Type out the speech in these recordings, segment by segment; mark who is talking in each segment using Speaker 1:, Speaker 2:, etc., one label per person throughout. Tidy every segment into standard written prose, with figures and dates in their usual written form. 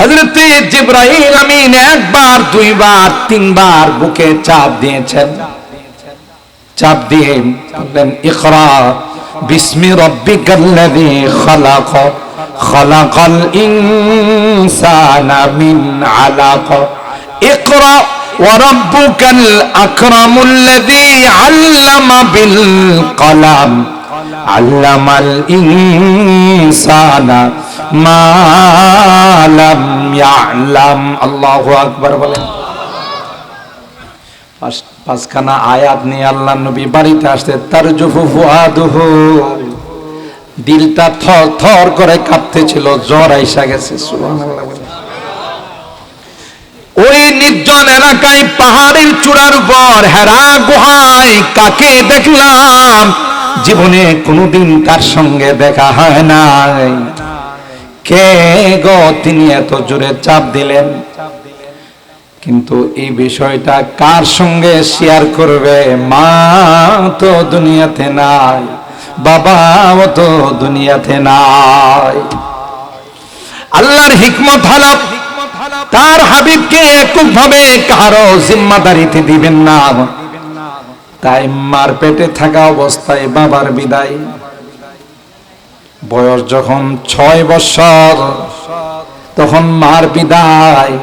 Speaker 1: হযরত জিবরাইল আমিন একবার, দুইবার, তিনবার বুকে চাপ দিয়েছেন। চাপ দিয়ে বললেন, ইকরা বিসমি রাব্বিকাল্লাযী খালাক, খালাকাল ইনসানা মিন আলাক, ইকরা ওয়া রাব্বুকাল আকরামুল্লাযী আল্লামা বিল কলম, আল্লামাল ইনসানা মা লাম ইয়ালাম। আল্লাহু আকবার বলেন। পাঁচখানা আয়াত নিয়ে আল্লাহ নবী বাড়িতে আসতে তারজুফু ফুআদুহু, দিলটা থর থর করে কাঁপতেছিল, জ্বর আইসা গেছে। সুবহানাল্লাহ। ওই নির্জন এলাকায় পাহাড়ের চূড়ার উপর হেরা গুহায় কাকে দেখলাম, জীবনে কোনোদিন তার সঙ্গে দেখা হয় নাই। কে গো তিনি এত জোরে চাপ দিলেন? কিন্তু এই বিষয়টা কার সঙ্গে শেয়ার করবে? মা তো দুনিয়াতে নাই, বাবাও তো দুনিয়াতে নাই। আল্লাহর হিকমত হলো তার হাবিবকে এককভাবে কারো জিম্মাদারিতে দিবেন না। তাই মার পেটে থাকা অবস্থায় বাবার বিদায়, বয়স যখন 6 বছর তখন মার বিদায়।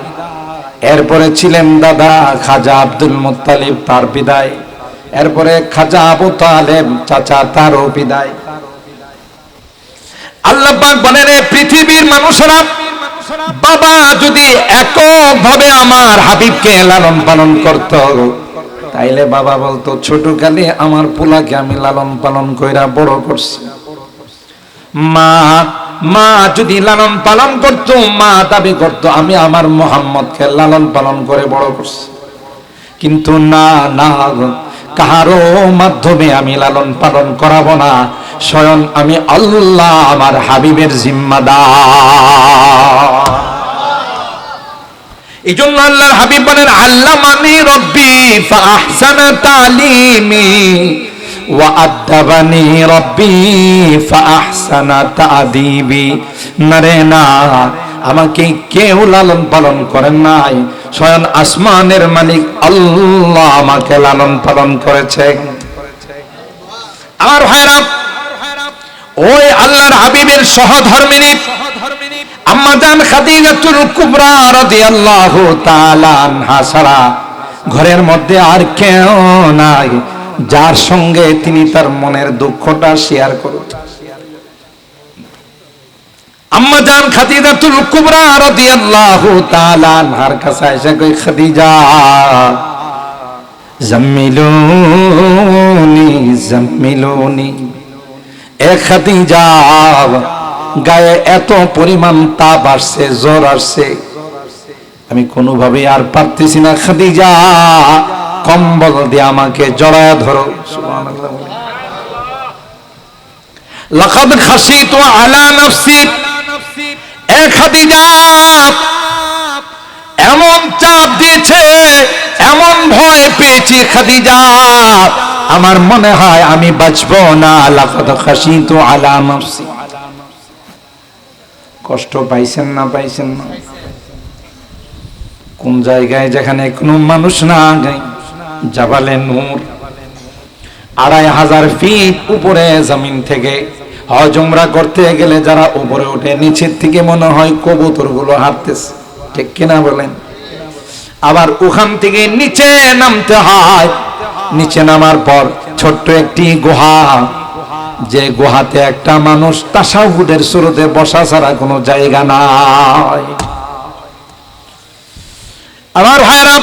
Speaker 1: এরপরে ছিলেন দাদা খাজা আব্দুল মুত্তালিব, তার বিদায়। এরপরে খাজা আবু তালেব চাচা, তারও বিদায়। আল্লাহ পাক বলেন, পৃথিবীর মানুষেরা বাবা যদি এককভাবে আমার হাবিবকে লালন পালন করত, তাইলে বাবা বলতো ছোটকালে আমার পোলাকে আমি লালন পালন কইরা বড় করছি। মা যদি লালন পালন করত, মা দাবি করত আমি আমার মুহাম্মদকে লালন পালন করে বড় করছি। কিন্তু না, কাহারও মাধ্যমে আমি লালন পালন করাবো না, স্বয়ং আমি আল্লাহ আমার হাবিবের জিম্মাদার। এই জন্য আল্লাহর হাবিব বলেন, আল্লামানি রব্বি ফাআহসানা তালিমি ওয়া আদাবানি রব্বি ফাআহসানা তাদিবি। নারে না, আমাকে কেউ লালন পালন করেন নাই, স্বয়ং আসমানের মালিক আল্লাহ আমাকে লালন পালন করেছে। আমার ভাইরা, ওই আল্লাহর হাবিবের সহধর্মিনী আম্মা জান খাদিজাতুল কুবরা রাদিয়াল্লাহু তাআলা আনহা ছাড়া ঘরের মধ্যে আর কেউ নাই যার সঙ্গে তিনি তার মনের দুঃখটা শেয়ার করতেন। আম্মা জান খাদিজাতুল কুবরা রাদিয়াল্লাহু তাআলা আনহার কাছে এসে কই, খাদিজা জাম্মিলুনি জাম্মিলুনি, এ খাদিজা গায়ে এত পরিমাণ তাপ আসছে, জ্বর আসছে, আমি কোনোভাবে আর পারতেছি না, খাদিজা কম্বল দিয়ে আমাকে জড়ায় ধরো। সুবহানাল্লাহ। লাকাদ খাশিতু আলা নাফসি, এ খাদিজা এমন চাপ দিয়েছে, এমন ভয় পেয়েছি খাদিজা, আমার মনে হয় আমি বাঁচবো না। লাকাদ খাশিতু আলা নাফসি। কষ্ট পাইছেন না? পাইছেন না? কোন জায়গায় যেখানে কোনো মানুষ না, জাবালে নূর, 2500 ফিট উপরে জমিন থেকে হজ উমরা করতে গেলে যারা উপরে ওঠে, নিচের থেকে মনে হয় কবুতর গুলো হাঁটতেছে, ঠিক কিনা বলেন? আবার ওখান থেকে নিচে নামতে হয়, নিচে নামার পর ছোট্ট একটি গুহা, যে গুহাতে একটা মানুষ তাশাহুদের শুরুতে বসা ছাড়া কোনো জায়গা নাই। আমার ভাইরা,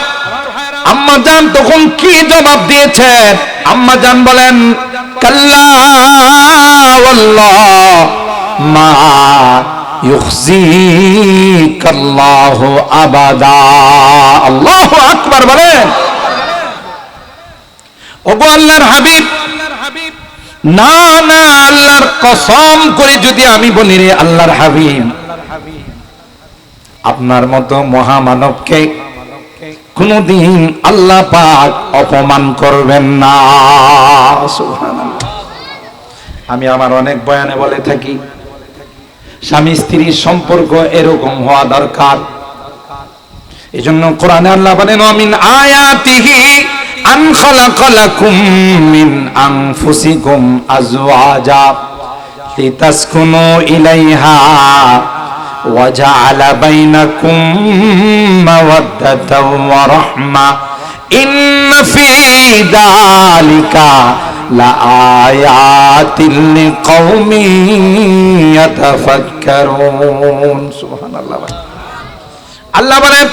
Speaker 1: আম্মা জান তখন কি জবাব দিয়েছেন? আম্মা জান বলেন, কাল্লা ওয়াল্লাহ মা ইউখজিকাল্লাহু আবাদা। আল্লাহু আকবার বলেন। ওগো আল্লাহর হাবিব, না না, আল্লাহর কসম করে যদি আমি বলি, রে আল্লাহর হাবিব, আপনার মতো মহামানবকে কোনদিন আল্লাহ পাক অপমান করবেন না। সুবহানাল্লাহ। আমি আমার অনেক বয়ানে বলে থাকি, স্বামী স্ত্রীর সম্পর্ক এরকম হওয়া দরকার। এজন্য কোরআনে আল্লাহ বলেন মিন আয়াতিহি আন খালাকা লাকুম মিন আনফুসিকুম আজওয়াজা লিতাসকুনু ইলাইহা ওয়া জাআলা বাইনাকুম মাওয়াদ্দাতাও ওয়া রাহমা ইন্না ফি যালিকা লাআয়াতিল লিকাওমিন ইয়াতাফাক্কারুন। সুবহানাল্লাহ। আল্লাহ বলেন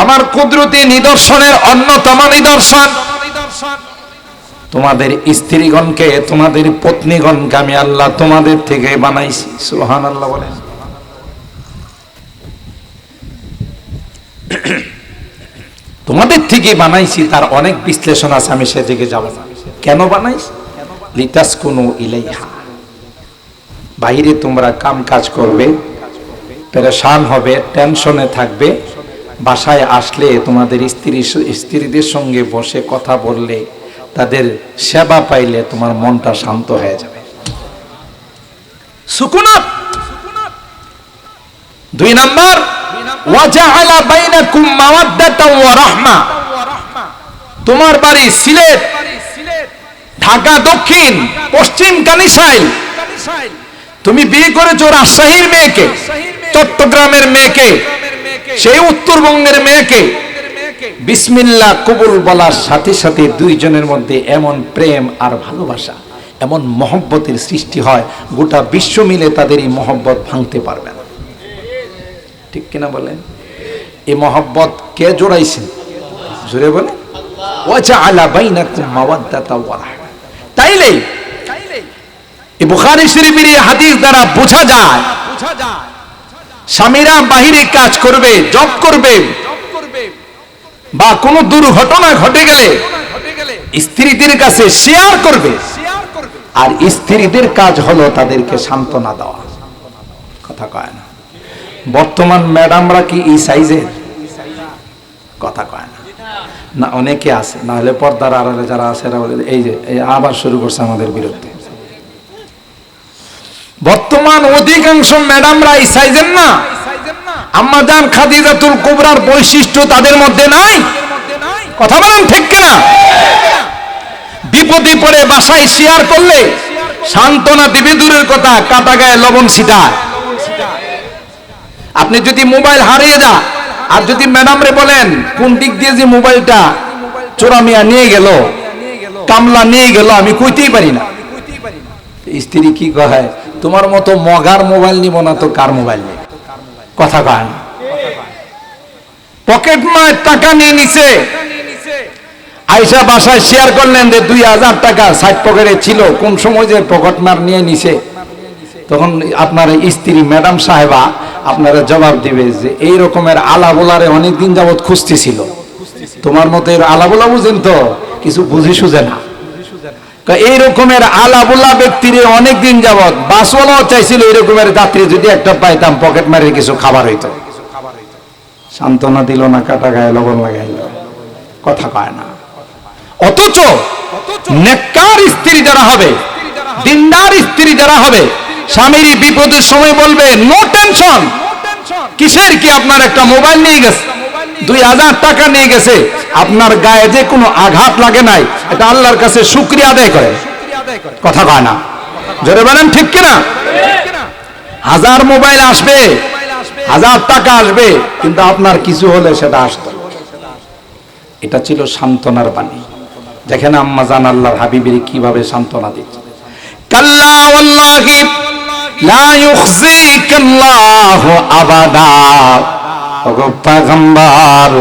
Speaker 1: আমার কুদরতি নিদর্শনের অন্যতম নিদর্শন তোমাদের স্ত্রীগণকে, তোমাদের পত্নীগণকে আমি আল্লাহ তোমাদের থেকে বানাইছি। সুবহানাল্লাহ বলেন। তোমাদের থেকে বানাইছি, তার অনেক বিশ্লেষণ আছে, আমি সেদিকে যাব না। কেন বানাইছি? লিতাসকুনু ইলাইহা, বাইরে তোমরা কাম কাজ করবে, পেরেশান হবে, টেনশনে থাকবে, বাসায় আসলে তোমাদের স্ত্রীদের সঙ্গে বসে কথা বললে, তাদের সেবা পাইলে তোমার মনটা শান্ত হয়ে যাবে। সুকুনাত। 2 নাম্বার ওয়া জাআলা বাইনাকুম মাওয়াদ্দাতাও ওয়া রাহমা। তোমার বাড়ি সিলেট, ঢাকা দক্ষিণ, পশ্চিম কানিসাইল, তুমি বিয়ে করেছো রাজশাহীর মেয়েকে, চট্টগ্রামের মেয়েকে, সেই উত্তরবঙ্গের মেয়েকে, বিসমিল্লাহ কবুল বলার সাথে সাথে দুইজনের মধ্যে এমন প্রেম আর ভালোবাসা, এমন মহব্বতের সৃষ্টি হয়, গোটা বিশ্ব মিলে তাদের এই মহব্বত ভাঙতে পারবে না। ঠিক কিনা বলেন? এই মহব্বত কে জোড়াইছেন? জোরে বলে ওয়া জাআলা বাইনাকুম মাওয়াদ্দাতাও ওয়া রাহমা। তাইলে এই বুখারী শরীফের এই হাদিস দ্বারা বোঝা যায় স্বামীরা বাহিরে কাজ করবে, জব করবে, বা কোনো দুর্ঘটনা ঘটে গেলে স্ত্রীদের কাছে শেয়ার করবে, আর স্ত্রীদের কাজ হলো তাদেরকে সান্ত্বনা দেওয়া। কথা কয় না। বর্তমান ম্যাডামরা কি এই সাইজের? কথা কয় না। না, অনেকে আছে, না হলে পর্দার আড়ালে যারা আছে এই যে আবার শুরু করছে আমাদের বিরুদ্ধে। বর্তমান অধিকাংশ ম্যাডামরা এই সাইজের না। আম্মা জান খাদিজাতুল কুবরার বৈশিষ্ট্য তাদের মধ্যে নাই। কথা বলেন ঠিক কিনা? বিপদে পড়ে বাসায় শেয়ার করলে সান্ত্বনা দিবে দূরের কথা, কাটা গায়ে লবণ ছিটায়। আপনি যদি মোবাইল হারিয়ে যা, আর যদি ম্যাডামরে বলেন কোন দিক দিয়ে যে মোবাইলটা চোরামিয়া নিয়ে গেল, কামলা নিয়ে গেল, আমি কইতেই পারি না। স্ত্রী কি কয়, তোমার মতো মগার মোবাইল নিব না তো কার মোবাইল নিব? কথা কয় না। পকেট মার টাকা নিয়ে নিছে, আইসা বাসায় শেয়ার করলেন যে 2000 টাকা সাইড পকেটে ছিল, কোন সময় যে পকেট মার নিয়ে নিছে, তখন আপনার স্ত্রী ম্যাডাম সাহেবা আপনারা জবাব দিবে যে এই রকমের আলাবোলারে অনেকদিন যাবত খুঁজতেছিল, তোমার মতো এর আলাবোলা বুঝেন তো কিছু বুঝি সুঝে না। এই রকমের আলাবোলা ব্যক্তিরে অনেকদিন যাবত বাসওয়ালাও চাইছিল এই রকমের যাত্রী যদি একটা পাইতাম পকেট মারে কিছু খাবার হইতো। সান্ত্বনা দিল না, কাটা গায়ে লবণ লাগাইল। কথা কয় না। অথচ নেককার স্ত্রী যারা হবে, দিনদার স্ত্রী যারা হবে, স্বামীর বিপদের সময় বলবে নো টেনশন, কিসের কি, আপনার একটা মোবাইল নিয়ে গেছে, 2000 টাকা নিয়ে গেছে, আপনার গায়ে যে কোনো আঘাত লাগে নাই, এটা আল্লাহর কাছে শুকরিয়া আদায় করে। কথা কয় না। জোরে বলেন ঠিক কিনা? 1000 মোবাইল আসবে, 1000 টাকা আসবে, কিন্তু আপনার কিছু হলে সেটা আসতো। এটা ছিল সান্ত্বনার বাণী। দেখেন আম্মা জান আল্লাহর হাবিবের কিভাবে সান্ত্বনা দিচ্ছে। কাল্লা ওয়াল্লাহি লা ইউখজিকাল্লাহু আবাদা। ওগো পয়গম্বর,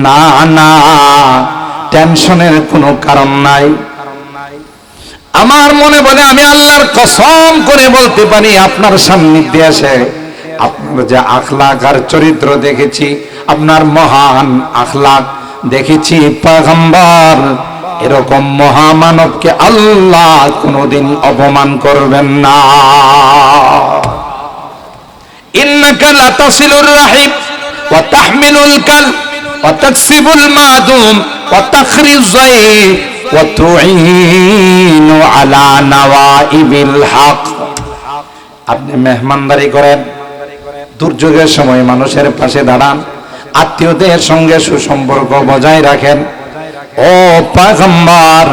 Speaker 1: না না, টেনশনের কোনো কারণ নাই। আমার মনে বলে আমি আল্লাহর কসম করে বলতে পারি, আপনার সান্নিধ্যে এসে আপনার যে আখলাক আর চরিত্র দেখেছি, আপনার মহান আখলাক দেখেছি, পয়গম্বর এরকম মহামানবকে আল্লাহ কোনদিন অপমান করবেন না। ইন্নাকা লাতাসিলুর রাহিম ওয়া তাহমিলুল কাল ওয়া তাকসিবুল মাদুম ওয়া তাখরিজ যায়ফ ওয়া তুঈনু আলা নওয়াইবিল হক। আপনি মেহমানদারি করেন, দুর্যোগের সময় মানুষের পাশে দাঁড়ান, আত্মীয়দের সঙ্গে সুসম্পর্ক বজায় রাখেন। ও পয়গম্বর,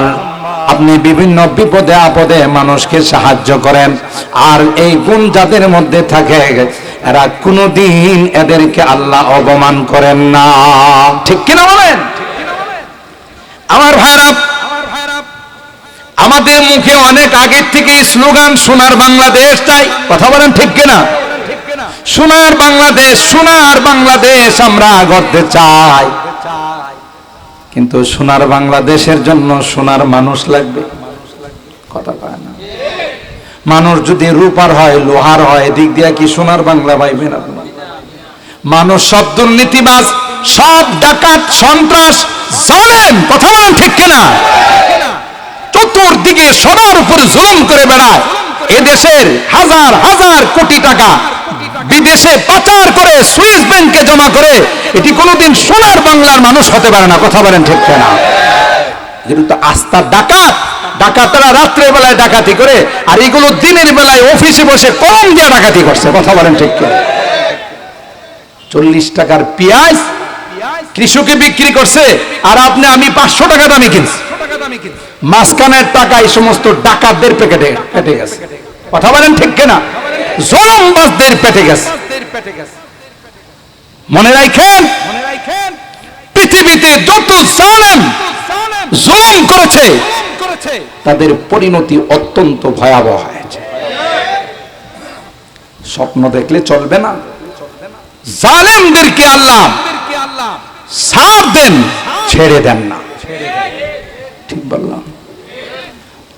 Speaker 1: আপনি বিভিন্ন বিপদে আপদে মানুষকে সাহায্য করেন। আর এই গুণ যাদের মধ্যে থাকে এরা কোনোদিন এদেরকে আল্লাহ অপমান করেন না। ঠিক কিনা বলেন? আমার ভাইরা, আমাদের মুখে অনেক আগের থেকে স্লোগান সোনার বাংলাদেশ চাই, কথা বলেন ঠিক কিনা? সোনার বাংলাদেশ, সোনার বাংলাদেশ আমরা গড়তে চাই, কিন্তু সোনার বাংলাদেশের জন্য সোনার মানুষ লাগবে, কথা পায় না। মানুষ যদি রূপার হয়, লোহার হয়, এদিক দিয়ে কি সোনার বাংলা পাইবেন আপনি? মানুষ সব দুর্নীতিবাজ, সব ডাকাত, সন্ত্রাস, জালেম, কথা বলেন ঠিক কিনা? চতুর্দিকে সবার উপর জুলুম করে বেড়ায়। এদেশের হাজার হাজার কোটি টাকা বিদেশে পাচার করে সুইস ব্যাংকে জমা করে, এটি কোনোদিন সোনার বাংলার মানুষ হতে পারে না, কথা বলেন ঠিক কিনা? এগুলো তো আস্থার ডাকাত। ডাকাতরা রাত্রের বেলায় ডাকাতি করে, আর এগুলো দিনের বেলায় অফিসে বসে কলম দিয়ে ডাকাতি করছে, কথা বলেন ঠিক কিনা? 40 টাকার পেঁয়াজ কৃষকে বিক্রি করছে, আর আপনি আমি 500 টাকা দামে কিনছি। মাঝখানের টাকা এই সমস্ত ডাকাতদের পেটে গেছে, কথা বলেন ঠিক কিনা? জুলুমবাজদের পেটে গেছে। মনে রাখেন, পৃথিবীতে যত জালেম জুলুম করেছে তাদের পরিণতি অত্যন্ত ভয়াবহ হয়েছে। স্বপ্ন দেখলে চলবে না। জালেমদেরকে আল্লাহ ছাড় দেন, ছেড়ে দেন না। ঠিক বললাম?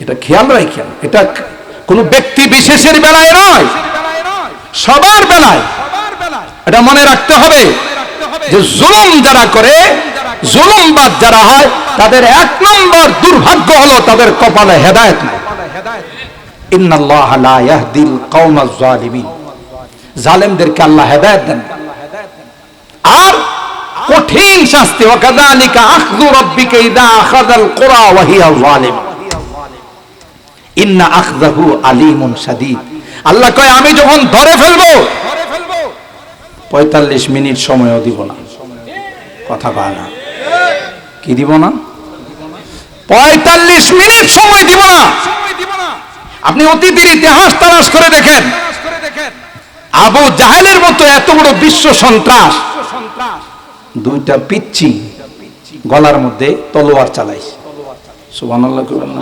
Speaker 1: এটা খেয়াল রাখেন, এটা কোন ব্যক্তি বিশেষের বেলায় নয়, সবার বেলায় এটা মনে রাখতে হবে যে জুলুম যারা করে, জুলুমবাজ যারা হয়, তাদের 1 নম্বর দুর্ভাগ্য হলো তাদের কপালে হেদায়েত নাই। ইন্নাল্লাহা লা ইয়াহদিল কওমাজ জালিমিন, জালেমদেরকে আল্লাহ হেদায়েত দেন। আর কঠিন শাস্তি, ওয়াকাযালিকা আখযু রাব্বিকা ইযা আখাযাল কুরা ওয়া হিয়া যালিমা ইন্না আখযাহু আলীমুন শাদীদ। আল্লাহ কয়, আমি যখন ধরে ফেলবো 45 মিনিট সময়ও দিব না, কথা কয় না? কি দিব না? 45 মিনিট সময় দিব না। আপনি অতীতের ইতিহাস তালাশ করে দেখেন, আবু জাহেলের মতো এত বড় বিশ্ব সন্ত্রাস, 2টা পিচ্চি গলার মধ্যে তলোয়ার চালাইছে। সুবহানাল্লাহ কইবেন না?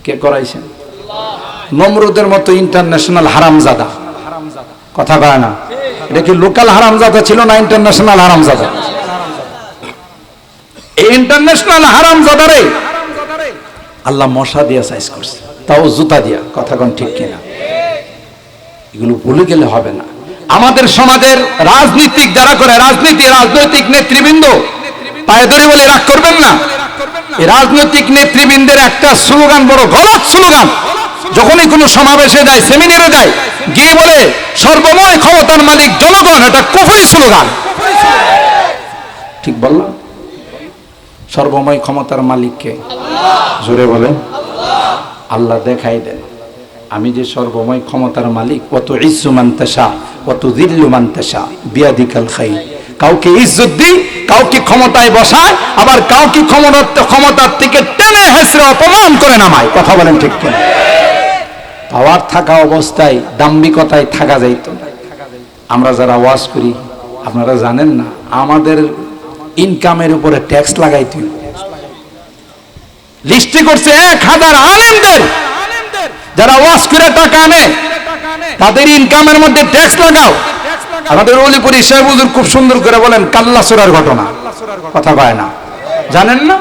Speaker 1: কে করাইছেন? নমরুদের মতো ইন্টারন্যাশনাল হারামজাদা, কথা কয় না? এটা কি লোকাল হারামজাদা ছিল না ইন্টারন্যাশনাল হারামজাদা? এই ইন্টারন্যাশনাল হারামজাদারে আল্লাহ মশা দিয়ে সাইজ করছে, তাও জুতা দিয়া, কথা কোন ঠিক কিনা? এগুলো ভুলে গেলে হবে না। আমাদের সমাজের রাজনীতিক যারা করে, রাজনৈতিক নেতৃবৃন্দ, পায়ে ধরে বলে রাগ করবেন না, এই রাজনৈতিক নেতৃবৃন্দের একটা স্লোগান বড় গলত স্লোগান। যখনই কোনো সমাবেশে যায়, সেমিনারে যায়, গিয়ে বলে সর্বময় ক্ষমতার মালিক জনগণ, এটা কুফরি স্লোগান। ঠিক বললাম? সর্বময় ক্ষমতার মালিককে জোরে বলে আল্লাহ দেখাই দেন, আমি যে সর্বময় ক্ষমতার মালিক। কত ইজ্জু মান তাশা কত যিল্লু মান তাশা বিয়াদিকাল খাইর। কাউকে ইজ্জত দিই, কাউকে ক্ষমতায় বসায়, আবার কাউকে ক্ষমতার থেকে টেনে হেসড়ে অপমান করে নামায়, কথা বলেন ঠিক কিনা? পাওয়ার থাকা অবস্থায় দাম্ভিকতায় থাকা যাইত না। আমরা যারা ওয়াজ করি, আপনারা জানেন না, আমাদের ইনকামের উপরে ট্যাক্স লাগাইতে লিস্টি করছে 1000 আলেমদের, যারা ওয়াজ করে টাকা আনে তাদের ইনকামের মধ্যে ট্যাক্স লাগাও। আমাদের অলিপুরি সাহেব হুজুর খুব সুন্দর করে বলেন কাল্লাসুরার ঘটনা, কথা কয় না? জানেন না?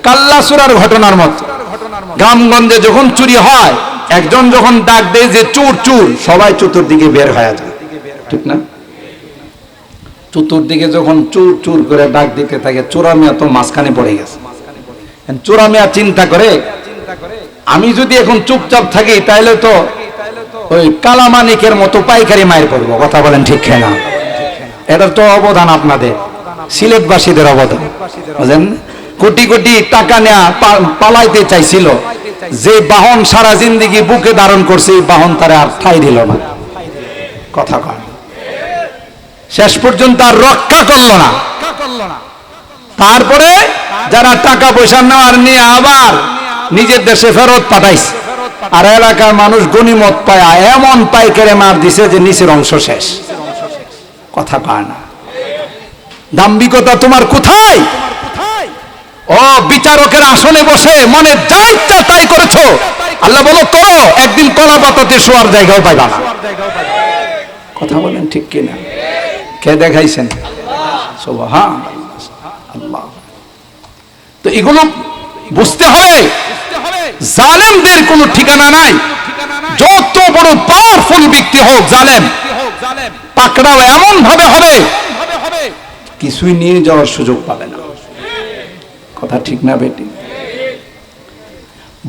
Speaker 1: কাল্লাসুরার ঘটনার মতো গ্রামগঞ্জে যখন চুরি হয়, একজন যখন ডাক দেয় যে চোর চোর, সবাই চতুর্দিকে বের হয়ে যায়, ঠিক না? চতুর্দিকে যখন চোর চোর করে ডাক দিতে থাকে, চোরা মিয়া তো মাঝখানে পড়ে গেছে। চোরা মিয়া চিন্তা করে, আমি যদি এখন চুপচাপ থাকি তাহলে তো ওই কালামানিকের মতো পাইকারি মায়ের পড়বো, কথা বলেন ঠিক না? এটার তো অবদান আপনাদের সিলেটবাসীদের অবদান, বুঝলেন? কোটি কোটি টাকা নেয়া পালাইতে চাইছিল, যে বাহন সারা জিন্দেগি বুকে ধারণ করছে এই বাহন তারে আর ঠাঁই দিল না, কথা কয়, শেষ পর্যন্ত আর রক্ষা করলো না। তারপরে যারা টাকা পয়সা নেওয়ার নিয়ে আবার নিজের দেশে ফেরত পাঠাইছে, আর এলাকার মানুষ গনিমত পায় এমন পাইকারে মার দিছে যে নিচের অংশ শেষ, কথা কয় না। দাম্ভিকতা তোমার কোথায়? ও বিচারকের আসনে বসে মনে যা ইচ্ছা তাই করেছো, আল্লাহ বলো করো, একদিন কলা পাতাতে শোয়ার জায়গাও পাইবা না। কথা বলেন ঠিক কিনা? কে দেখাইছেন? সুবহানাল্লাহ। তো এগুলো বুঝতে হবে, জালেমদের কোনো ঠিকানা নাই। যত বড় পাওয়ারফুল ব্যক্তি হোক, জালেম পাকড়াও এমন ভাবে হবে কিছুই নিয়ে যাওয়ার সুযোগ পাবে না, কথা ঠিক না বেটি?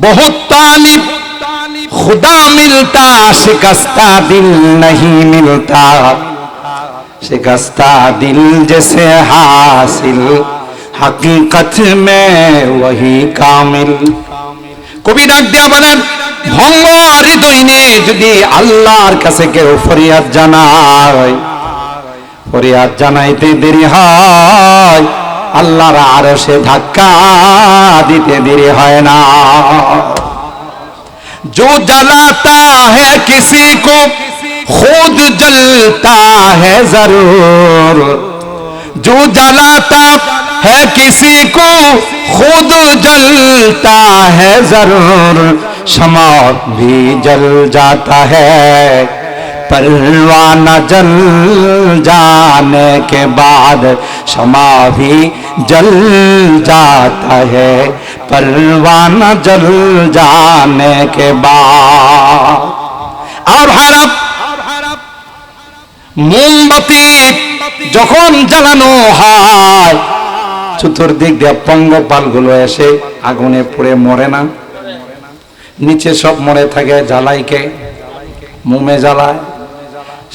Speaker 1: বহুত তালিব খুদা মিলতা, শিকস্তা দিল नहीं मिलता, शिकस्ता दिल जैसे हासिल हकीकत में वही कामिल। কবি ডাক দিয়া বলেন, ভঙ্গ হৃদয় নিয়ে যদি আল্লাহর কাছে কেউ ফরিয়াদ জানায়, ফরিয়াদ জানাইতে দেরি হয়, আল্লাহর আরশে ধাক্কা দিতে দেরি হয় না। जो जलाता है किसी को खुद जलता है जरूर, जो जलाता है किसी को खुद जलता है जरूर, शमा भी जल जाता है परवाना जल जाने के बाद, शमा भी जल जाता है परवाना जल जाने के बाद। और ভাইরা, মোমবাতি যখন জ্বালানো হয় চতুর্দিক দিয়ে পঙ্গপাল গুলো এসে আগুনে পুড়ে মরে না, নিচে সব মরে থাকে, জ্বালাই কে? মোমে জ্বালায়,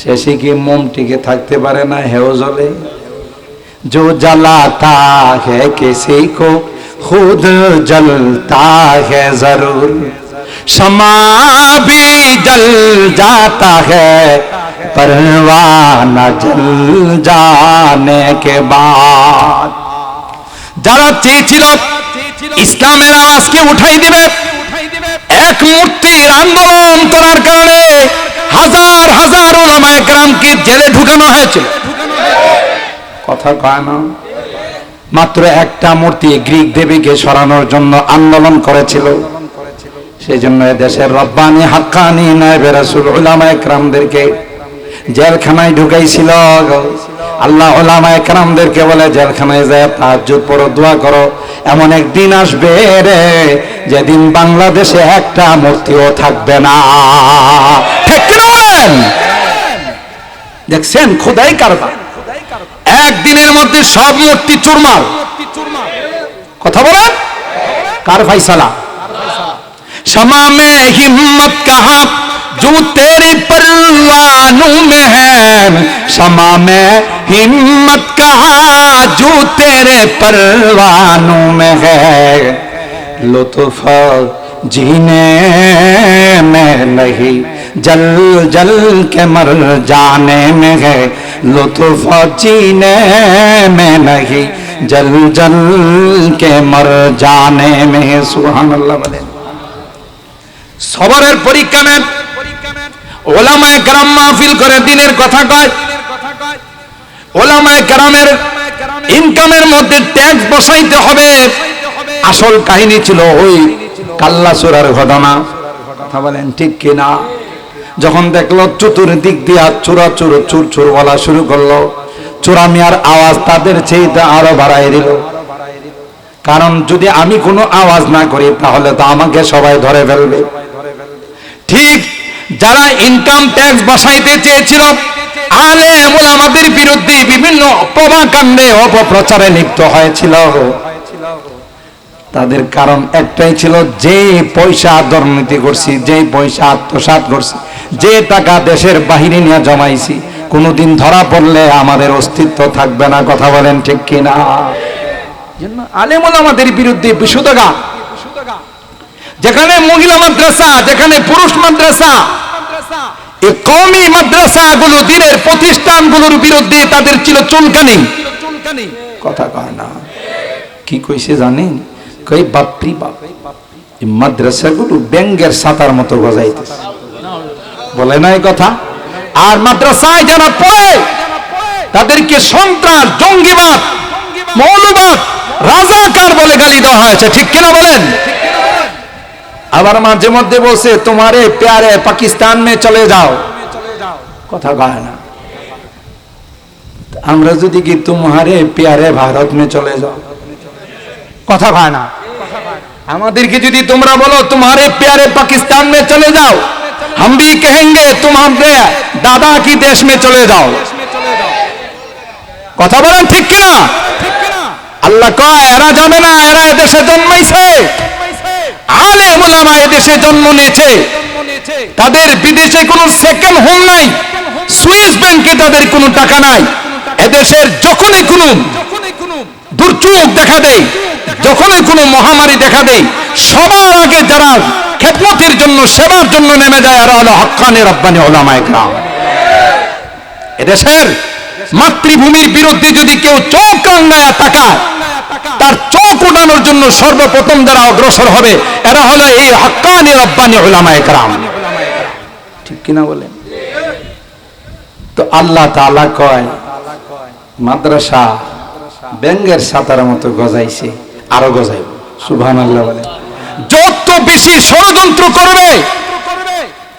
Speaker 1: শেষে কি মোম টিকে থাকতে পারে না, হেও জ্বলে। जो जलाता है किसी को खुद जलता है जरूर, शमा भी जल जाता है परवाना जल जाने के बाद। যারা চেয়েছিল ইসলামের আওয়াজকে উঠাই দিবে, এক মূর্তির আন্দোলন করার কারণে হাজার হাজার উলামায়ে কেরামকে জেলে ঢুকানো হয়েছিল, কথা কয় না? মাত্র একটা মূর্তি গ্রিক দেবীকে সরানোর জন্য আন্দোলন করেছিল। সেই জন্য দেশের রব্বানি হাক্কানি নায়েবে রাসূল উলামায়ে কেরামদেরকে জেলখানায় ঢুকাইছিল। আল্লাহ উলামায়ে কেরামদেরকে বলে, জেলখানায় যায় তাহাজ্জুদ পড়ো, দোয়া করো, এমন একদিন আসবে রে যেদিন বাংলাদেশে একটা মূর্তিও থাকবে না। ঠিক কি বলেন? দেখছেন খোদাই কারবার, একদিনের মধ্যে সব মূর্তি চুরমার। কথা বলেন, কার ফাইসালা? शमा में हिम्मत कहाँ जो तेरे परवानों में है, शमा में हिम्मत कहाँ जो तेरे परवानों में है, लुत्फ जीने में नहीं जल जल के मर जाने में है, लुत्फ जीने में नहीं जल जल के मर जाने में। सुभान अल्लाह বলেন। সবরের পরীক্ষা নেন, ওলামায়ে কেরাম মাহফিল করে দিনের কথা কয়। ওলামায়ে কেরামের ইনকামের মধ্যে ট্যাক্স বসাইতে হবে। আসল কাহিনী ছিল ওই কাল্লা চোরার ঘটনা, কথা বলেন ঠিক কিনা? যখন দেখলো চতুর্দিক দিয়া চোরা চোর চুর চোর বলা শুরু করলো, চোরামিয়ার আওয়াজ তাদের চেয়ে আরো বাড়াই দিল। কারণ যদি আমি কোনো আওয়াজ না করি তাহলে তো আমাকে সবাই ধরে ফেলবে। ঠিক যারা ইনকাম ট্যাক্স বসাইতে চেয়েছিল, আলেম ওলামাদের বিরুদ্ধে বিভিন্ন প্রভাকাণ্ডে অপপ্রচারে লিপ্ত হয়েছিল, তাদের কারণ একটাই ছিল, যে পয়সা দুর্নীতি করছি, যে পয়সা আত্মসাৎ করছি, যে টাকা দেশের বাহিরে নিয়ে জমাইছি, কোনোদিন ধরা পড়লে আমাদের অস্তিত্ব থাকবে না। কথা বলেন ঠিক কিনা? আলেম ওলামাদের বিরুদ্ধে বিশুদ্ধগান। যেখানে মহিলা মাদ্রাসা, যেখানে পুরুষ মাদ্রাসা, এই কওমি মাদ্রাসাগুলো, দিনের প্রতিষ্ঠানগুলোর বিরুদ্ধে তাদের ছিল চুলকানি। কথা কয় না, কি কইছে জানেন? কই বাপরি বাপ, এই মাদ্রাসাগুলো ব্যাঙ্গের ছাতার মতো গজাইতেছে, বলে না এই কথা? আর মাদ্রাসায় যারা পড়ে তাদেরকে সন্ত্রাস, জঙ্গিবাদ, মৌলবাদ, রাজাকার বলে গালি দেওয়া হয়েছে, ঠিক কিনা বলেন? আবার মাঝে মধ্যে বলছে তোমারে প্যারে পাকিস্তান মে চলে যাও, কথা কয় না। আমরা যদি কি তোমারে প্যারে ভারত মে চলে যাও, কথা কয় না। আমাদেরকে যদি তোমরা বলো তোমারে প্যারে পাকিস্তান মে চলে যাও, हम भी कहेंगे तुम्हारे दादा की देश में चले जाओ, কথা বলেন ঠিক কিনা? আল্লাহ কয় এরা যাবে না, এরা এদেশে জন্মাইছে, আলেম উলামা এদেশে জন্ম নিয়েছে, তাদের বিদেশে কোনো সেকেন্ড হোম নাই, সুইস ব্যাংকে তাদের কোনো টাকা নাই। এদেশের যখনই কোনো দুর্যোগ দেখা দেয়, যখনই কোনো মহামারী দেখা দেয়, সবার আগে যারা খেদমতের জন্য, সেবার জন্য নেমে যায় আর হলো হক্কানি রব্বানি উলামায়ে কেরাম। এদেশের মাতৃভূমির বিরুদ্ধে যদি কেউ চোখ রাঙায়া তাকায়, তার চোখ উঠানোর জন্য সর্বপ্রথম যারা অগ্রসর হবে এরা হলো এই হক্কানি রব্বানি উলামায়ে কেরাম, ঠিক কিনা বলেন? তো আল্লাহ তাআলা কয় মাদ্রাসা ব্যাঙ্গের ছাতার মতো গজাইছে, আরো গজাইব, সুবহানাল্লাহ বলেন। যত বেশি ষড়যন্ত্র করবে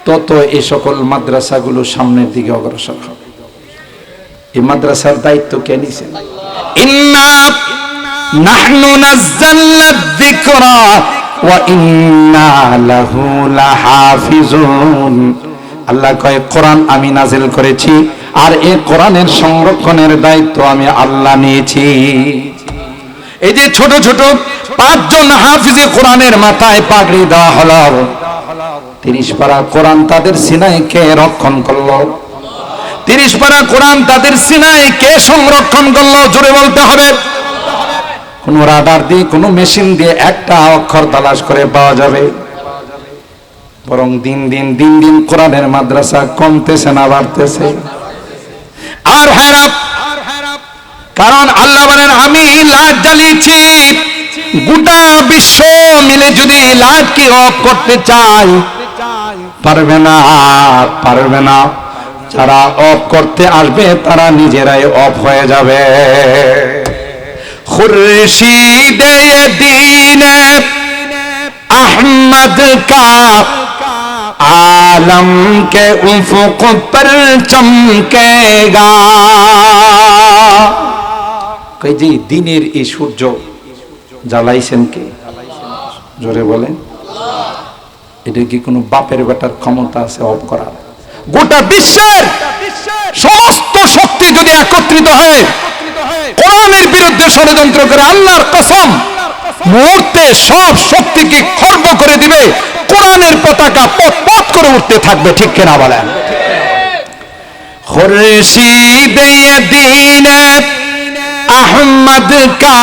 Speaker 1: তত এই সকল মাদ্রাসাগুলো সামনের দিকে অগ্রসর হবে। এই মাদ্রাসার দায়িত্ব কে নিছেন? ইন্না নাহনু নাযালনা যিকরা ওয়া ইন্না লাহু লাহাফিজুন। আল্লাহ কয় কোরআন আমি নাজিল করেছি আর এই কোরআনের সংরক্ষণের দায়িত্ব আমি আল্লাহ নিয়েছি। এই যে ছোট ছোট 5 জন হাফিজে কোরআনের মাথায় পাগড়ি দেওয়া হলো, 30 পারা কোরআন তাদের সিনায় কে রক্ষণ করলো? 30 পারা কোরআন তাদের সিনায় কে সংরক্ষণ করলো? জোরে বলতে হবে। কোন রাডার দিয়ে, কোন মেশিন দিয়ে একটা অক্ষর তালাশ করে পাওয়া যাবে? বরং দিন দিন কোরআনের মাদ্রাসা কমতেছে না বাড়তেছে? আর হারাপ, কারণ আল্লাহ বলেন আমি লাইট জ্বালিয়েছি, গোটা বিশ্ব মিলে যদি লাইটকে অফ করতে চায় পারবে না, পারবে না। যারা অফ করতে আসবে তারা নিজেরাই অফ হয়ে যাবে। খুরশিদে দ্বীন আহমদ কা आलम के उफुक पर चमकेगा। কই যে দিনের এই সূর্য জ্বালাইছেন কে? জোরে বলেন। এটা কি কোনো বাপের বেটার ক্ষমতা আছে অফ করার? গোটা বিশ্বের সমস্ত শক্তি যদি একত্রিত হয় কোরআনের বিরুদ্ধে ষড়যন্ত্র করে, আল্লাহর কসম মুহূর্তে সব শক্তিকে খর্ব করে দিবে, কোরআনের পতাকা পথ করে উঠতে থাকবে, ঠিক কিনা বলেন? খুরশিদে দ্বীন আহমদ কা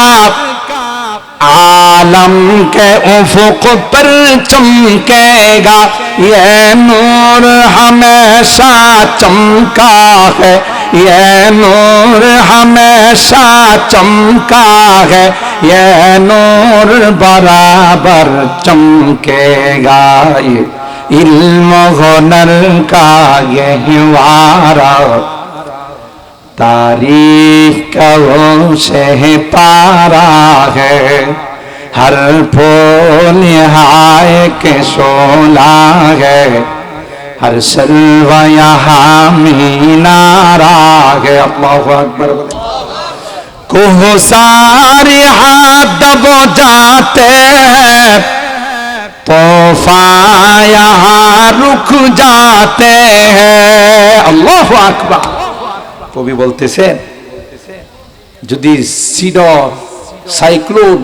Speaker 1: आलम के उफुक पर चमकेगा, ये नूर हमेशा चमका है, ये नूर हमेशा चमका है, ये नूर बराबर चमकेगा, ये इल्म हुनर का गहवारा तारीख का वो शह पारा है, हर फूल हाय के शोला है, हर सलवा यहाँ मीनारा है। अल्लाहु अकबर। कोह सारे हाथ दबो जाते हैं, तूफान यहाँ रुक जाते हैं। अल्लाहु अकबर। কবি বলতেছেন যদি সিডর সাইক্লোন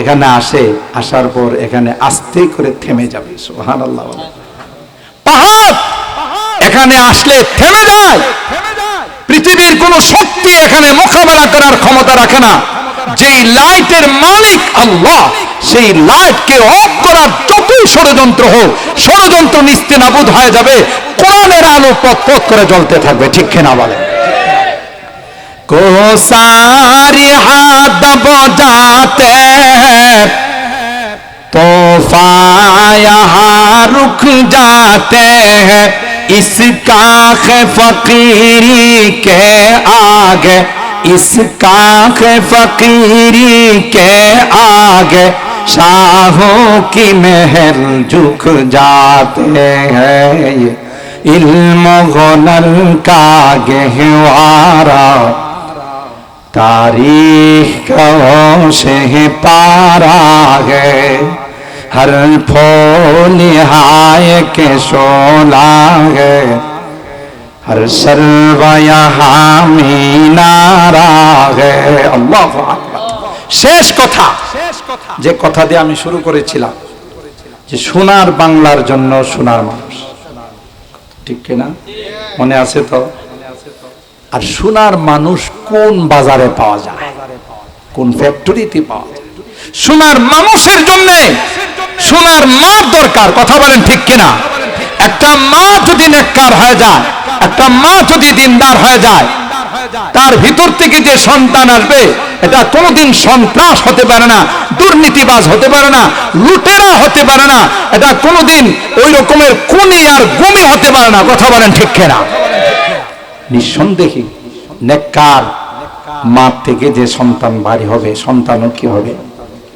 Speaker 1: এখানে আসে, আসার পর এখানে আস্তে করে থেমে যাবে। সুবহানাল্লাহ। পাহাড় এখানে আসলে থেমে যায়, পৃথিবীর কোন শক্তি এখানে মোকাবেলা করার ক্ষমতা রাখে না। যেই লাইটের মালিক আল্লাহ, সেই লাইটকে অফ করার যতই ষড়যন্ত্র হোক, ষড়যন্ত্র নিস্তেনাবুদ হয়ে যাবে, কোরআনের আলো পথ পথ করে জ্বলতে থাকবে। ঠিক কিনা বলেন? को सारी हाथ बजाते हैं तोहफा यहाँ रुक जाते हैं, इसका है फकीरी के आगे, इसका है फकीरी के आगे, शाहों की महल झुक जाते हैं, इल्म हुनर का गहवारा तारीख से पारा है, हर फूल हाय के शोला है, हर सर्व यहाँ मीनारा है। अल्लाहु আকবার। শেষ কথা, যে কথা দিয়ে আমি শুরু করেছিলাম, যে সোনার বাংলার জন্য সোনার মানুষ, ঠিক কিনা? মনে আছে তো? আর সোনার মানুষ কোন বাজারে পাওয়া যায়, কোন ফ্যাক্টরিতে পাওয়া যায়? সোনার মানুষের জন্য সোনার মার দরকার। কথা বলেন ঠিক কিনা? একটা মা যদি নেককার হয়ে যায়, একটা মা যদি দিনদার হয়ে যায়, তার ভিতর থেকে যে সন্তান আসবে এটা কোনোদিন সন্ত্রাস হতে পারে না, দুর্নীতিবাজ হতে পারে না, লুটেরা হতে পারে না, এটা কোনোদিন ওই রকমের খুনি আর গুমি হতে পারে না। কথা বলেন ঠিক কিনা? নিঃসন্দেহে নেককার মা থেকে যে সন্তান বাড়ি হবে, সন্তানও কি হবে?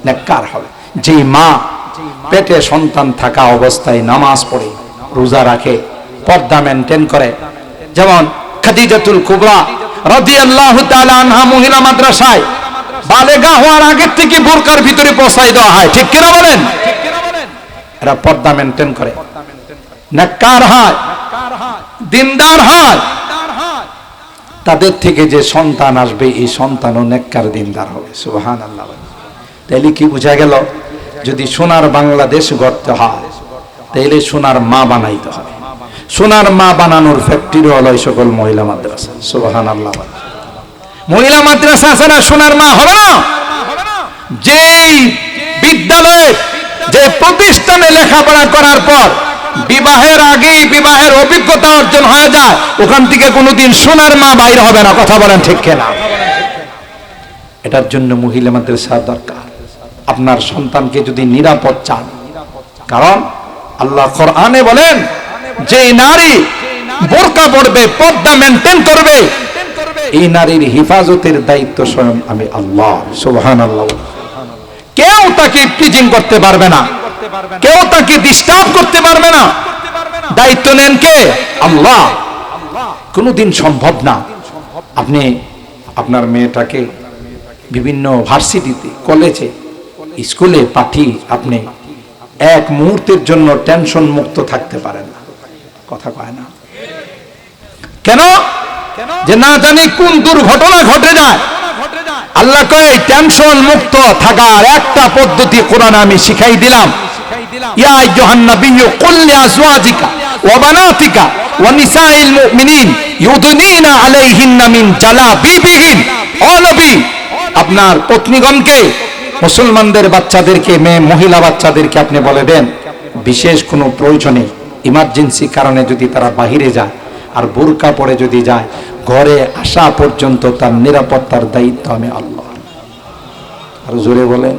Speaker 1: নেককার হবে। যে মা পেটে সন্তান থাকা অবস্থায় নামাজ পড়ে, রোজা রাখে, পর্দা মেনটেন করে, যেমন খাদিজাতুল কুবরা রাদিয়াল্লাহু তাআলা আনহা মহিলা মাদ্রাসায় বালেগা হওয়ার আগে থেকে বোরকার ভিতরে পৌঁছাই দেওয়া হয়। ঠিক কিনা বলেন? এরা পর্দা মেনটেন করে, নেককার হয়, দিনদার হয়, তাদের থেকে যে সন্তান আসবে এই সন্তানও নেককার দিনদার হবে। সুবহানাল্লাহ। তাইলে কি বোঝা গেল? যদি সোনার বাংলাদেশ গড়তে হয় তাইলে সোনার মা বানাইতে হবে। সোনার মা বানানোর ফ্যাক্টরি হলো এই সকল মহিলা মাদ্রাসা। সুবহানাল্লাহ। মহিলা মাদ্রাসা ছাড়া সোনার মা হবে না। যেই বিদ্যালয়ে, যে প্রতিষ্ঠানে লেখাপড়া করার পর বিবাহের আগেই বিবাহের অভিজ্ঞতা অর্জন হয়ে যায়, ওখান থেকে কোনোদিন সোনার মা বাইরে হবে না। কথা বলেন ঠিক কিনা? এটার জন্য মহিলা মাদ্রাসা দরকার। আপনার সন্তানকে যদি নিরাপদ চান, কারণ আল্লাহ কোরআনে বলেন যে নারী বোরকা পরবে, পর্দা মেনটেন করবে, এই নারীর হেফাজতের দায়িত্ব স্বয়ং আমি আল্লাহ। সুবহানাল্লাহ। কেউ তাকে টিচিং করতে পারবে না, কেউ তাকে ডিস্টার্ব করতে পারবে না। দায়িত্ব নেন কে? আল্লাহ। কোনোদিন সম্ভব না আপনি আপনার মেয়েটাকে বিভিন্ন ভার্সিটিতে, কলেজে, স্কুলে পাঠিয়ে আপনি এক মুহূর্তের জন্য টেনশন মুক্ত থাকতে পারেন না। কথা কয় না কেন? যে না জানি কোন দুর্ঘটনা ঘটে যায়। আল্লাহ কয় টেনশন মুক্ত থাকার একটা পদ্ধতি কোরআনে আমি শিখাই দিলাম। ইয়া আইয়ুহান নাবিয়্যু কুল লিআজওয়াজিকা ওয়া বানাতিকা ওয়া নিসাইল মুমিনিন ইউদনিনা আলাইহিন্না মিন জালাবিবিহিন। ও নবী, আপনার পত্নীগণকে, মুসলমানদের বাচ্চাদেরকে, মেয়ে মহিলা বাচ্চাদেরকে আপনি বলে দেন, বিশেষ কোনো প্রয়োজনে, ইমার্জেন্সি কারণে যদি তারা বাহিরে যায় আর বোরকা পরে যদি যায়, ঘরে আসা পর্যন্ত তার নিরাপত্তার দায়িত্ব আমি আল্লাহ। আর জোরে বলেন।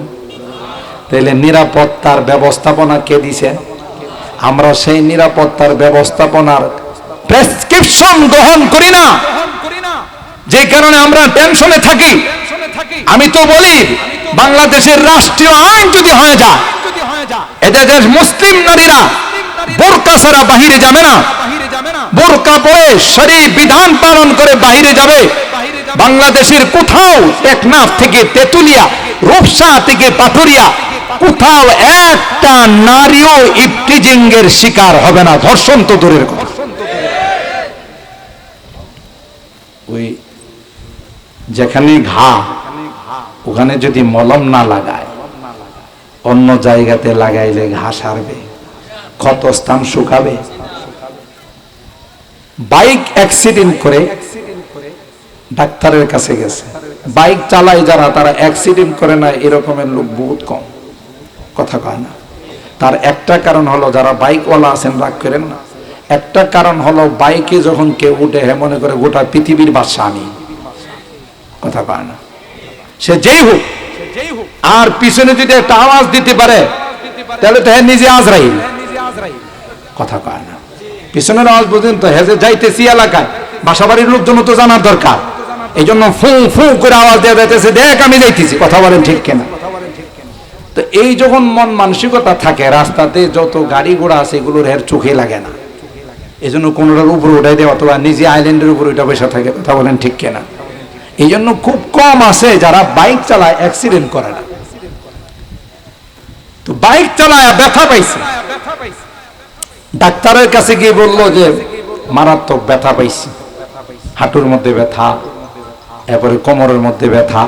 Speaker 1: তাহলে নিরাপত্তার ব্যবস্থাপনা কে দিছে? আমরা সেই নিরাপত্তার ব্যবস্থাপনার প্রেসক্রিপশন গ্রহণ করি না, যে কারণে আমরা টেনশনে থাকি। আমি তো বলি, বাংলাদেশের রাষ্ট্রীয় আইন যদি হয়ে যায়, এদেশের মুসলিম নারীরা বোরকা ছাড়া বাহিরে যাবে না, বোরকা পরে শরীয়ত বিধান পালন করে বাহিরে যাবে। বাংলাদেশের কোথাও টেকনাফ থেকে তেতুলিয়া, রূপসা থেকে পাথুরিয়া, কোথাও একটা নারীও ইফটিজিংয়ের শিকার হবে না, ধর্ষণ তো দূরের কথা। ওই যেখানে ঘা, ওখানে যদি মলম না লাগায়, অন্য জায়গাতে লাগাইলে ঘা সারবে, ক্ষতস্থান শুকাবে। বাইক অ্যাক্সিডেন্ট করে ডাক্তারের কাছে গেছে, বাইক চালায় যারা, তারা অ্যাক্সিডেন্ট করে না এরকমের লোক বহুত কম। কথা কয় না। তার একটা কারণ হলো, যারা বাইকওয়ালা আছেন রাগ করেন না, একটা কারণ হলো বাইকে যখন কেউ উঠে মনে করে গোটা পৃথিবীর বাদশা আমি, কথা কয় না। সে যেই হোক, আর পিছনে যদি একটা আওয়াজ দিতে পারে তাহলে তো হ্যাঁ নিজে আজরাইল, কথা কয় না। পিছনের আওয়াজ বুঝেন তো, হ্যাঁ যে যাইতেছি এলাকায়, বাসা বাড়ির লোকজন তো জানার দরকার, এই জন্য ফু ফু করে আওয়াজ দেওয়া যাইতেছে, দেখ আমি যাইতেছি, কথা বলেন ঠিক কেনা। তো এই যখন মন মানসিকতা থাকে, রাস্তাতে যত গাড়ি ঘোড়া আছে এগুলোর এর চোখে লাগে না, এই জন্য কোনোটার উপর উঠাই দেয় অথবা নিজে আইল্যান্ডের উপর ওইটা বসে থাকে, কথা বলেন ঠিক কেনা। এই জন্য খুব কম আছে যারা বাইক চালায় অ্যাক্সিডেন্ট করে না। তো বাইক চালায় ব্যথা পাইছে, ডাক্তারের কাছে গিয়ে বললো যে মারাত্মক ব্যথা পাইছি, হাঁটুর মধ্যে ব্যথা, এরপরে কোমরের মধ্যে ব্যথা।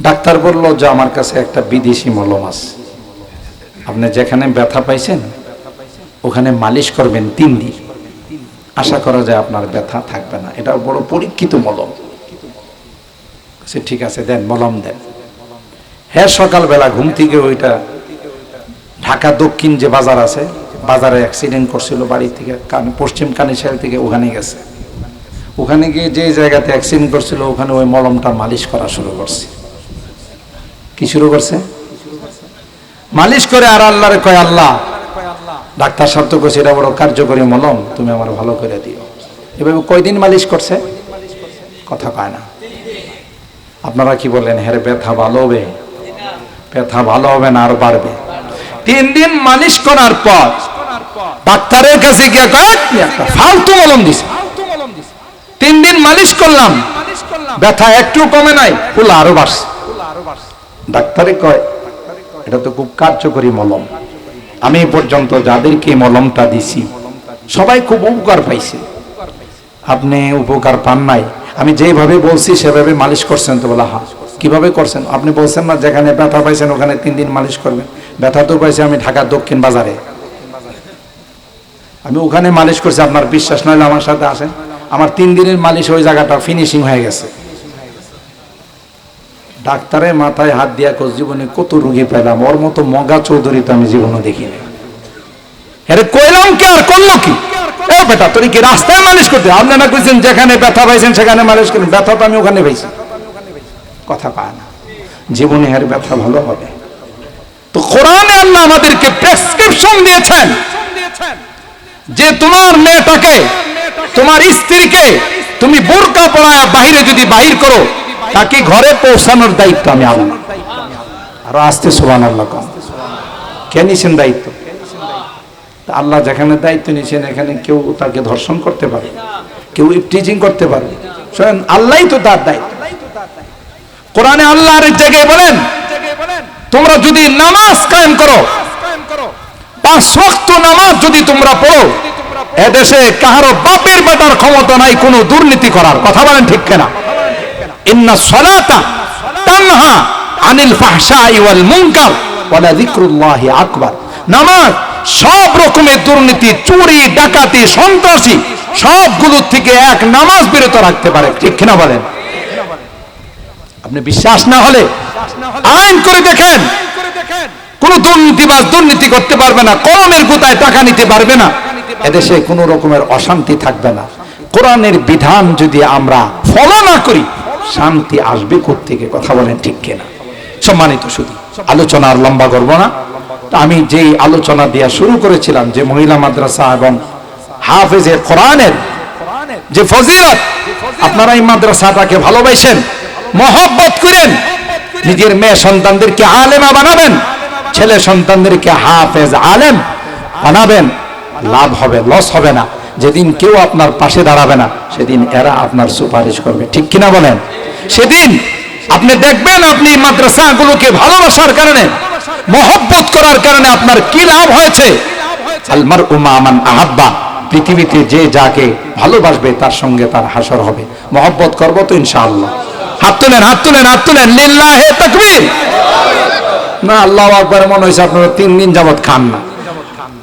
Speaker 1: ডাক্তার বললো যে আমার কাছে একটা বিদেশি মলম আছে, আপনি যেখানে ব্যথা পাইছেন ওখানে মালিশ করবেন 3 দিন, আশা করা যায় আপনার ব্যথা থাকবে না, এটা বড় পরীক্ষিত মলম। ঠিক আছে দেন, মলম দেন। হ্যাঁ সকালবেলা ঘুম থেকে ওইটা ঢাকা দক্ষিণ যে বাজার আছে, বাজারে অ্যাক্সিডেন্ট করছিল, বাড়ি থেকে পশ্চিম কানিশাল থেকে ওখানে গেছে, ওখানে গিয়ে যে জায়গাতে অ্যাক্সিডেন্ট করছিল ওখানে ওই মলমটা মালিশ করা শুরু করছে। কি শুরু করছে? মালিশ করে। আর আল্লাহরে কয়, আল্লাহ ডাক্তার সাহেব তো কইছে এটা বড় কার্যকরী মলম, তুমি আমার ভালো করে দিও। এভাবে কয়দিন মালিশ করছে, কথা কয় না। আপনারা কি বলেন, হ্যাঁ ব্যথা ভালো হবে? ব্যথা ভালো হবে না, আরো বাড়বে। 3 দিন মালিশ করার পর ডাক্তারের কাছে গিয়ে কয় একটা ফালতু মলম দিছে। 3 দিন মালিশ করলাম, ব্যথা একটু কমে নাই, ফুলা আরো বাড়ছে। ডাক্তারে কয় এটা তো খুব কার্যকরী মলম, আমি পর্যন্ত যাদেরকে মলমটা দিছি সবাই খুব উপকার পাইছে, আপনি উপকার পান নাই। আমি যেভাবে বলছি সেভাবে মালিশ করছেন তো? বলা হ্যাঁ। কিভাবে করছেন? আপনি বলছেন না যেখানে ব্যথা পাইছেন ওখানে 3 দিন মালিশ করবেন। ব্যথা তো পাইছি আমি ঢাকা দক্ষিণ বাজারে, আমি ওখানে মালিশ করছি। আপনার বিশ্বাস নইলে আমার সাথে আসেন, আমার 3 দিনের মালিশ ওই জায়গাটা ফিনিশিং হয়ে গেছে। ডাক্তারের মাথায় হাত দিয়া কোচ জীবনে কত রোগী পেলাম, ওর মতো মগা চৌধুরী তো আমি জীবনে দেখিনি। আরে কইলাম কি আর করলো কি? এ বেটা তোর কি রাস্তায় মালিশ করতে? আপনি না কইছেন যেখানে ব্যথা পাইছেন সেখানে মালিশ করেন, ব্যথা তো আমি ওখানে পাইছি, কথা পায় না। জীবনে এর ব্যথা ভালো হবে। তো কোরআনে আল্লাহ আমাদেরকে প্রেসক্রিপশন দিয়েছেন যে তোমার মেয়েটাকে, তোমার স্ত্রীকে তুমি বোরকা পরায় বাইরে যদি বাহির করো, তাকে ঘরে পৌঁছানোর দায়িত্ব আমি আল্লাহ। আর আস্তে সুবহানাল্লাহ কম, কে নিছেন দায়িত্ব? আল্লাহ যেখানে দায়িত্ব নিয়েছেন এখানে কেউ তাকে ধর্ষণ করতে পারে, কেউ ইফটিজিং করতে পারে, স্বয়ং আল্লাহই তো তার দায়িত্ব। কোরআনে আল্লাহ আরেক জায়গায় বলেন তোমরা যদি নামাজ কায়েম করো, 5 ওয়াক্ত নামাজ যদি তোমরা পড়ো, এদেশে কাহারো বাপের বেটার ক্ষমতা নাই কোনো দুর্নীতি করার, কথা বলেন ঠিক কিনা? ইন্না সালাতা তানহা আনিল ফাহশাই ওয়াল মুনকার ওয়ালা যিকরুল্লাহি আকবার। নামাজ সব রকমের দুর্নীতি, চুরি, ডাকাতি, সন্ত্রাসী সবগুলো থেকে এক নামাজ বিরত রাখতে পারে, ঠিক কিনা বলেন? আপনি বিশ্বাস না হলে আইন করে দেখেন, কোন দুর্নীতিবাজ দুর্নীতি করতে পারবে না, কলমের গুতায় টাকা নিতে পারবে না, এদেশে কোন রকমের অশান্তি থাকবে না। কোরআনের বিধান যদি আমরা ফলো না করি শান্তি আসবে কোত্থেকে, কথা বলেন ঠিক কিনা? সম্মানিত শুধু আলোচনা আর লম্বা করব না। আমি যেই আলোচনা দিয়া শুরু করেছিলাম যে মহিলা মাদ্রাসা এবং হাফেজে কোরআনের যে ফজিলত, আপনারা এই মাদ্রাসাটাকে ভালোবাসেন, মহব্বত করেন, নিজের মেয়ে সন্তানদেরকে আলেমা বানাবেন, ছেলে সন্তানদেরকে হাফেজ আলেম বানাবেন, লাভ হবে, লস হবে না। যেদিন কেউ আপনার পাশে দাঁড়াবে না সেদিন এরা আপনার সুপারিশ করবে, ঠিক কিনা বলেন? সেদিন আপনি দেখবেন আপনি মাদ্রাসাগুলোকে ভালোবাসার কারণে, মহব্বত করার কারণে আপনার কি লাভ হয়েছে। আল মারউ মা মান আহাব্বা, পৃথিবীতে যে যাকে ভালোবাসবে তার সঙ্গে তার হাসর হবে। মহব্বত করব তো ইনশাআল্লাহ। হাত তুলেন, হাত তুলেন, হাত তুলেন, লিল্লাহে তাকবীর। না আল্লাহু আকবার মনে হইছে আপনারা 3 দিন যাবত খান না।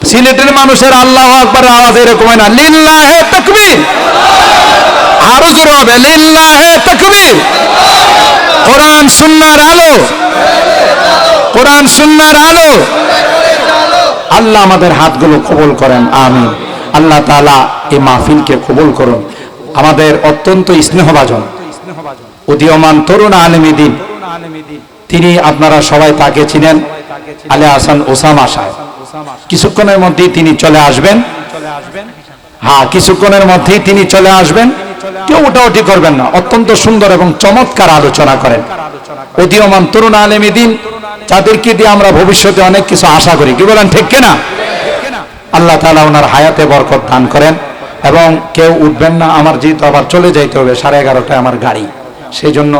Speaker 1: সিলেটের মানুষের আল্লাহু আকবারের আওয়াজ এরকম হয় না, লিল্লাহে তাকবীর। আরো জোরে হবে, লিল্লাহে তাকবীর। কোরআন সুন্নাহর আলো, কোরআন সুন্নাহর আলো। আল্লাহ আমাদের হাতগুলো কবুল করেন, আমিন। আল্লাহ তাআলা এই মাহফিলকে কবুল করুন। আমাদের অত্যন্ত স্নেহভাজন উদীয়মান তরুণ আলেমী দ্বীন, তিনি আপনারা সবাই তাকে চিনেন, আলী হাসান ওসামা সাহেব। কিছুক্ষণের মধ্যেই তিনি চলে আসবেন। হ্যাঁ, কিছুক্ষণের মধ্যেই তিনি চলে আসবেন। কেউ ওঠাউঠি করবেন না, অত্যন্ত সুন্দর এবং চমৎকার আলোচনা করেন উদীয়মান তরুণ আলেমী দ্বীন, যাদেরকে দিয়ে আমরা ভবিষ্যতে অনেক কিছু আশা করি। কি বলেন, ঠিক কিনা? আল্লাহ তাআলা ওনার হায়াতে বরকত দান করেন। এবং কেউ উঠবেন না, আমার যেহেতু আবার চলে যাইতে হবে, 11:30টায় আমার গাড়ি, সেই জন্য